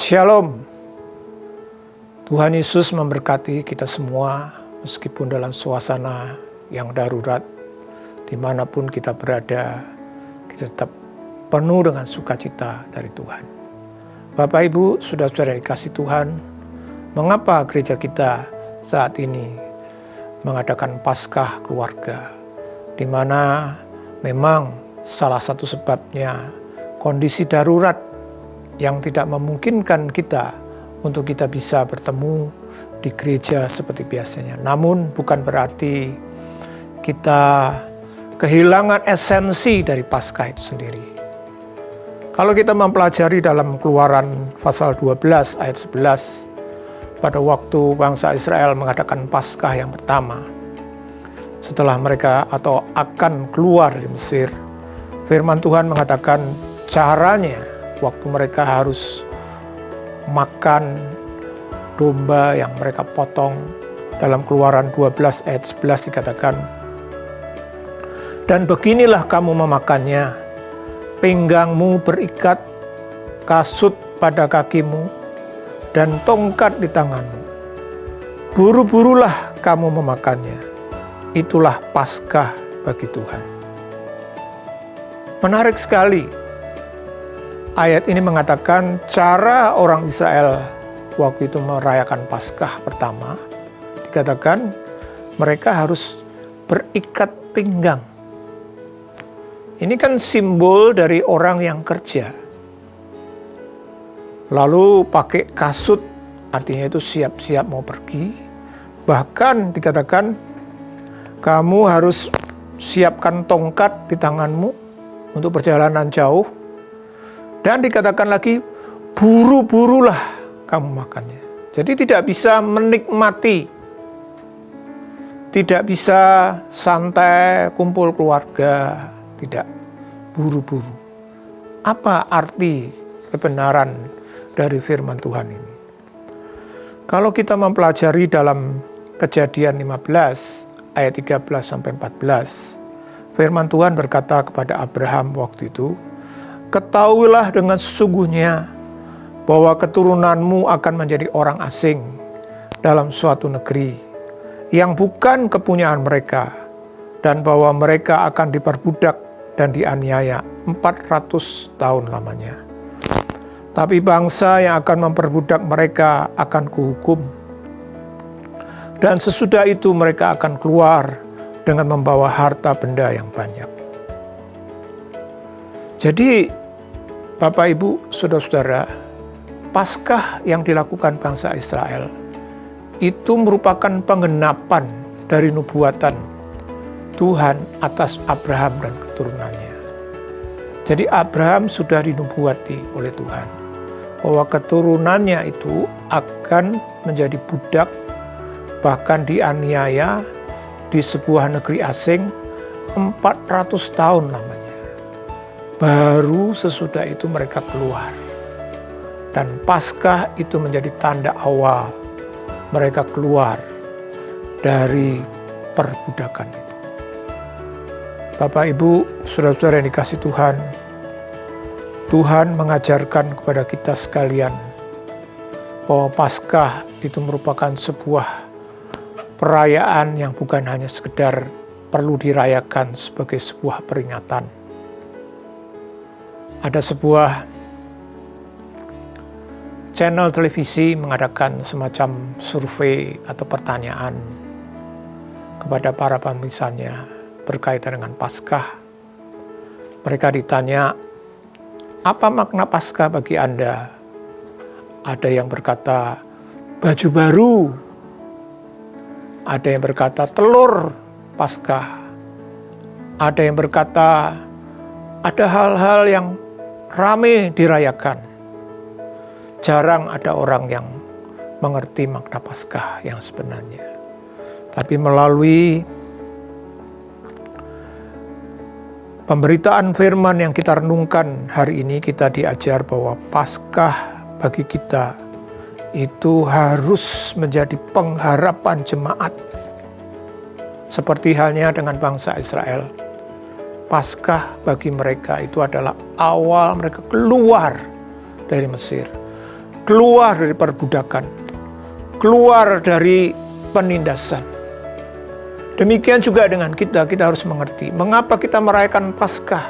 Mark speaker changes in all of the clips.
Speaker 1: Shalom. Tuhan Yesus memberkati kita semua meskipun dalam suasana yang darurat, dimanapun kita berada, kita tetap penuh dengan sukacita dari Tuhan. Bapak Ibu, saudara-saudara yang dikasih Tuhan, mengapa gereja kita saat ini mengadakan Paskah keluarga, di mana memang salah satu sebabnya kondisi darurat yang tidak memungkinkan kita untuk kita bisa bertemu di gereja seperti biasanya. Namun bukan berarti kita kehilangan esensi dari Paskah itu sendiri. Kalau kita mempelajari dalam Keluaran pasal 12 ayat 11, pada waktu bangsa Israel mengadakan Paskah yang pertama, setelah mereka atau akan keluar dari Mesir, firman Tuhan mengatakan caranya waktu mereka harus makan domba yang mereka potong. Dalam Keluaran 12 ayat 11 dikatakan, "Dan beginilah kamu memakannya, pinggangmu berikat, kasut pada kakimu, dan tongkat di tanganmu. Buru-burulah kamu memakannya, itulah Paskah bagi Tuhan." Menarik sekali. Ayat ini mengatakan cara orang Israel waktu itu merayakan Paskah pertama, dikatakan mereka harus berikat pinggang. Ini kan simbol dari orang yang kerja. Lalu pakai kasut, artinya itu siap-siap mau pergi. Bahkan dikatakan kamu harus siapkan tongkat di tanganmu untuk perjalanan jauh. Dan dikatakan lagi, buru-burulah kamu makannya. Jadi tidak bisa menikmati, tidak bisa santai kumpul keluarga, tidak, buru-buru. Apa arti kebenaran dari firman Tuhan ini? Kalau kita mempelajari dalam Kejadian 15 ayat 13-14, firman Tuhan berkata kepada Abraham waktu itu, "Ketahuilah dengan sesungguhnya bahwa keturunanmu akan menjadi orang asing dalam suatu negeri yang bukan kepunyaan mereka, dan bahwa mereka akan diperbudak dan dianiaya 400 tahun lamanya. Tapi bangsa yang akan memperbudak mereka akan kuhukum, dan sesudah itu mereka akan keluar dengan membawa harta benda yang banyak." Jadi, Bapak Ibu, saudara-saudara, Paskah yang dilakukan bangsa Israel itu merupakan penggenapan dari nubuatan Tuhan atas Abraham dan keturunannya. Jadi Abraham sudah dinubuati oleh Tuhan bahwa keturunannya itu akan menjadi budak, bahkan dianiaya di sebuah negeri asing 400 tahun lamanya. Baru sesudah itu mereka keluar. Dan Paskah itu menjadi tanda awal mereka keluar dari perbudakan itu. Bapak Ibu, saudara-saudara yang dikasih Tuhan, Tuhan mengajarkan kepada kita sekalian bahwa Paskah itu merupakan sebuah perayaan yang bukan hanya sekedar perlu dirayakan sebagai sebuah peringatan. Ada sebuah channel televisi mengadakan semacam survei atau pertanyaan kepada para pemirsanya berkaitan dengan Paskah. Mereka ditanya, apa makna Paskah bagi Anda? Ada yang berkata, baju baru. Ada yang berkata, telur Paskah. Ada yang berkata, ada hal-hal yang ramai dirayakan. Jarang ada orang yang mengerti makna Paskah yang sebenarnya. Tapi melalui pemberitaan firman yang kita renungkan hari ini, kita diajar bahwa Paskah bagi kita itu harus menjadi pengharapan jemaat. Seperti halnya dengan bangsa Israel. Paskah bagi mereka itu adalah awal mereka keluar dari Mesir. keluar dari perbudakan, keluar dari penindasan. Demikian juga dengan kita harus mengerti mengapa kita merayakan Paskah,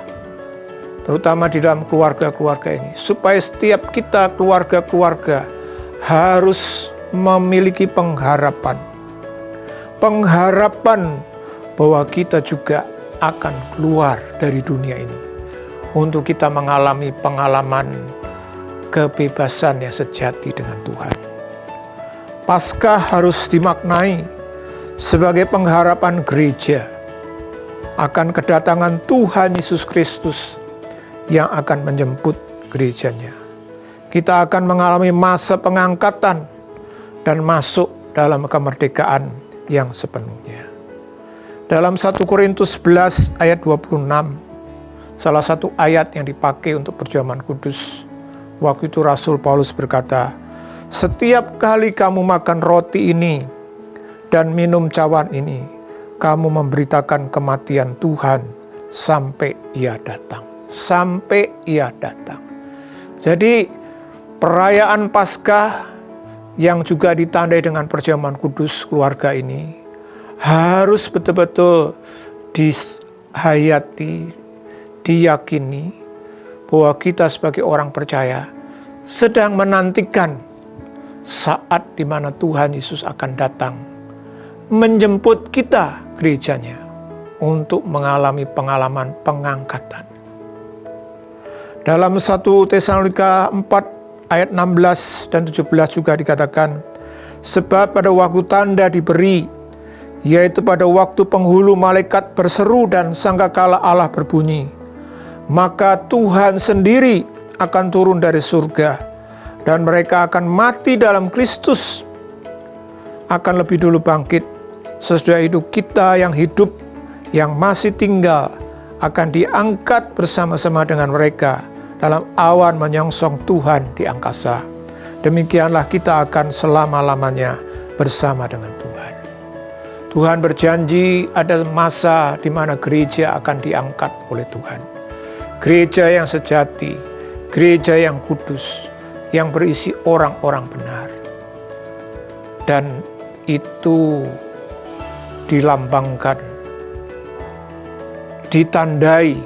Speaker 1: terutama di dalam keluarga-keluarga ini, supaya setiap kita keluarga-keluarga harus memiliki pengharapan bahwa kita juga akan keluar dari dunia ini untuk kita mengalami pengalaman kebebasan yang sejati dengan Tuhan. Paskah harus dimaknai sebagai pengharapan gereja akan kedatangan Tuhan Yesus Kristus yang akan menjemput gerejanya. Kita akan mengalami masa pengangkatan dan masuk dalam kemerdekaan yang sepenuhnya. Dalam 1 Korintus 11 ayat 26, salah satu ayat yang dipakai untuk perjamuan kudus, waktu itu Rasul Paulus berkata, "Setiap kali kamu makan roti ini dan minum cawan ini, kamu memberitakan kematian Tuhan sampai Ia datang." Sampai Ia datang. Jadi perayaan Paskah yang juga ditandai dengan perjamuan kudus keluarga ini harus betul-betul dihayati, diyakini bahwa kita sebagai orang percaya sedang menantikan saat di mana Tuhan Yesus akan datang menjemput kita gerejanya untuk mengalami pengalaman pengangkatan. Dalam 1 Tesalonika 4 ayat 16 dan 17 juga dikatakan, "Sebab pada waktu tanda diberi, yaitu pada waktu penghulu malaikat berseru dan sangkakala Allah berbunyi, maka Tuhan sendiri akan turun dari surga, dan mereka akan mati dalam Kristus, akan lebih dulu bangkit. Sesudah itu kita yang hidup, yang masih tinggal, akan diangkat bersama-sama dengan mereka dalam awan menyongsong Tuhan di angkasa. Demikianlah kita akan selama-lamanya bersama dengan Tuhan." Tuhan berjanji ada masa di mana gereja akan diangkat oleh Tuhan. Gereja yang sejati, gereja yang kudus, yang berisi orang-orang benar. Dan itu dilambangkan, ditandai,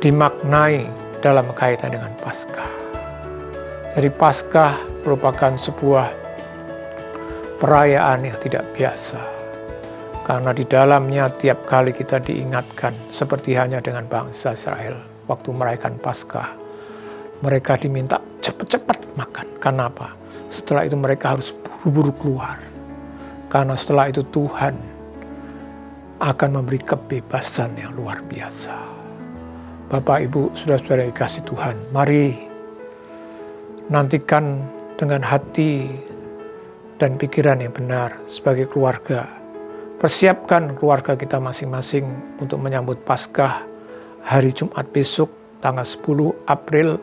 Speaker 1: dimaknai dalam kaitan dengan Paskah. Jadi Paskah merupakan sebuah perayaan yang tidak biasa, karena di dalamnya tiap kali kita diingatkan, seperti hanya dengan bangsa Israel waktu merayakan Paskah, mereka diminta cepat-cepat makan. Kenapa? Setelah itu mereka harus buru-buru keluar, karena setelah itu Tuhan akan memberi kebebasan yang luar biasa. Bapak, Ibu, saudara-saudara yang dikasihi Tuhan, mari nantikan dengan hati dan pikiran yang benar sebagai keluarga. Persiapkan keluarga kita masing-masing untuk menyambut Paskah hari Jumat besok tanggal 10 April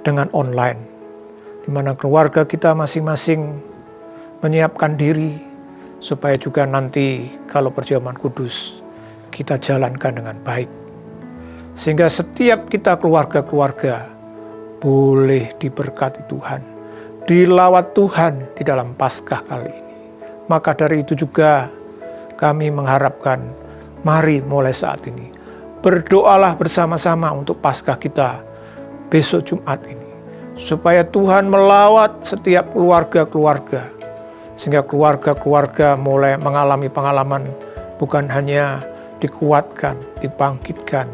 Speaker 1: dengan online, di mana keluarga kita masing-masing menyiapkan diri supaya juga nanti kalau perjamuan kudus kita jalankan dengan baik, sehingga setiap kita keluarga-keluarga boleh diberkati Tuhan, dilawat Tuhan di dalam Paskah kali ini. Maka dari itu juga kami mengharapkan, mari mulai saat ini berdoalah bersama-sama untuk Paskah kita besok Jumat ini, supaya Tuhan melawat setiap keluarga-keluarga, sehingga keluarga-keluarga mulai mengalami pengalaman bukan hanya dikuatkan, dibangkitkan,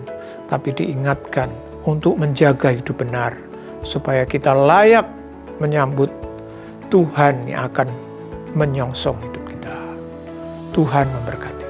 Speaker 1: tapi diingatkan untuk menjaga hidup benar, supaya kita layak menyambut Tuhan yang akan menyongsong hidup kita. Tuhan memberkati.